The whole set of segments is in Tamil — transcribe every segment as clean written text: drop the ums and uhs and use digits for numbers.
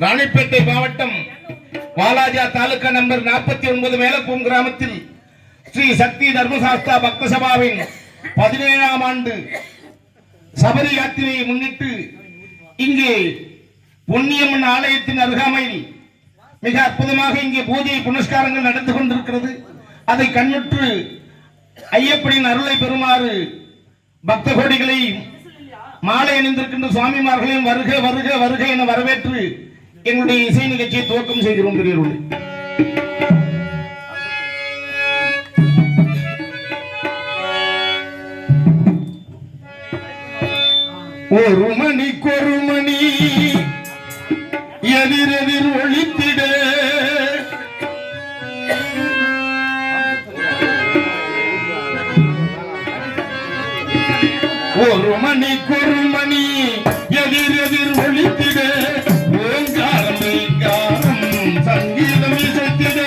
ராணிப்பேட்டை மாவட்டம் வாலாஜா தாலுகா நம்பர் 49 மேலப்பூம் கிராமத்தில் ஸ்ரீ சக்தி தர்மசாஸ்தா பக்த சபாவின் 17ஆம் ஆண்டு சபரி யாத்திரையை முன்னிட்டு இங்கே பொன்னியம்மன் ஆலயத்தின் அருகாமையில் மிக அற்புதமாக இங்கே பூஜை புனஸ்காரங்கள் நடந்து கொண்டிருக்கிறது. அதை கண்ணுற்று ஐயப்பனின் அருளை பெறுமாறு பக்த கோடிகளை மாலை அணிந்திருக்கின்ற சுவாமிமார்களையும் வருக வருக வருக என வரவேற்று எங்களுடைய இசை நிகழ்ச்சியை துவக்கம் செய்கிறோம். பெரியவர்களே, ஒரு மணிக்கொரு மணி எதிரெதிர் ஒழித்திட ஒரு மணிக்கொரு மணி எதிரெதிர் ஒழித்திட ஓங்காரம் சங்கீதம் இசைத்திட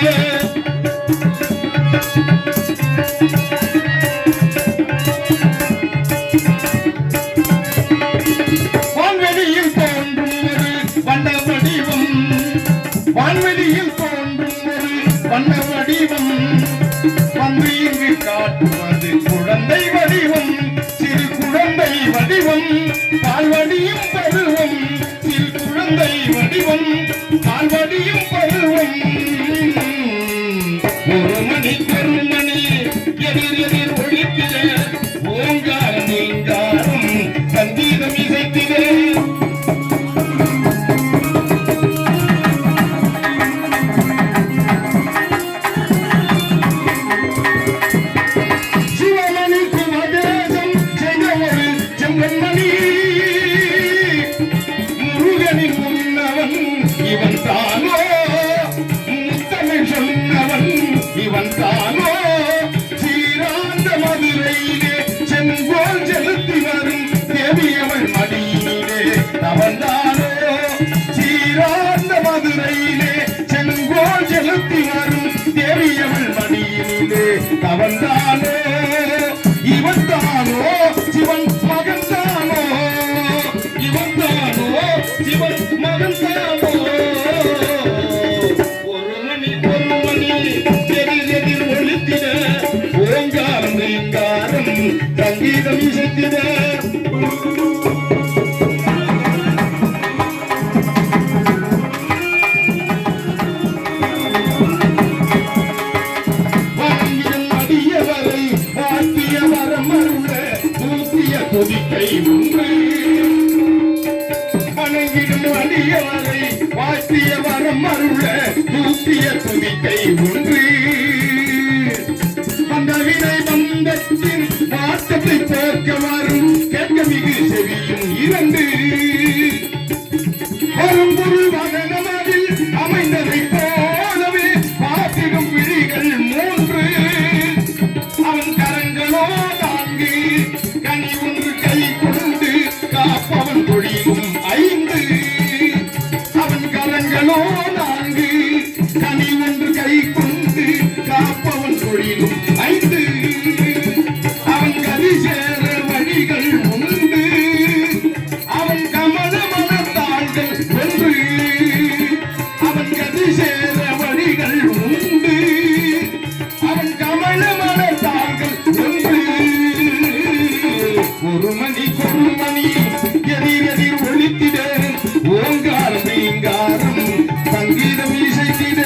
வான்வெளியில் தோன்றும் ஒரு வண்ண வடிவம் வான்வெளியில் தோன்றும் ஒரு வண்ண வடிவம் வந்து இங்கு காட்டுவது குழந்தை வடிவம் சிறு குழந்தை வடிவம் பால்வடியும் பருவம் சிறு குழந்தை வடிவம் பால்வடியும் பருவம் ஒரு மணி பெருமணி எதிர் எதிர் ஒழித்திட ஓங்கார நீங்காரம் சங்கீதம் இசைத்திட இவன் தானோ சீராந்த மதுரையிலே செங்கோல் செலுத்தி வரும் தேவியவள் மடியிலே அவன்தானோ சீராந்த மதுரையிலே செங்கோல் செலுத்தி வரும் தேவியவள் மடியிலே அவன்தானோ இவன் தானோ சிவன் மகன் தானோ இவன் தானோ சிவன் மகன் தானோ சங்கீதம் இசைத்திட அடியவரை வாழ்த்திய வரம் அருள தூத்திய கொதிக்கை ஒன்று வணங்கிடும் அடியவரை வாழ்த்திய வரம் அருள தூத்திய கொதிக்கை ஒன்று வந்தவினை வந்தத்தின் வாட்டத்தை போக்க வரும் கேட்க மிகு செவியும் இரண்டு பொருள் வகனமதில் அமைந்ததை போலவே பார்த்திடும் விழிகள் மூன்று அவன் கரங்களோ நான்கு கனி ஒன்று கை கொண்டு காப்பவன் தொழிலும் ஐந்து அவன் கரங்களோ நான்கு கனி ஒன்று கை கொண்டு காப்பவன் தொழிலும் ஐந்து அவன் கதி சேர வழிகள் உண்டு அவன் கமல மனத்தாள்கள் ஒன்று அவன் கதி சேர வழிகள் உண்டு அவன் கமல மனத்தாள்கள் ஒன்று ஒரு மணி எதிர் எதிர் ஒழித்திட ஓங்காரம் நீங்காரம் சங்கீதம் இசைத்திட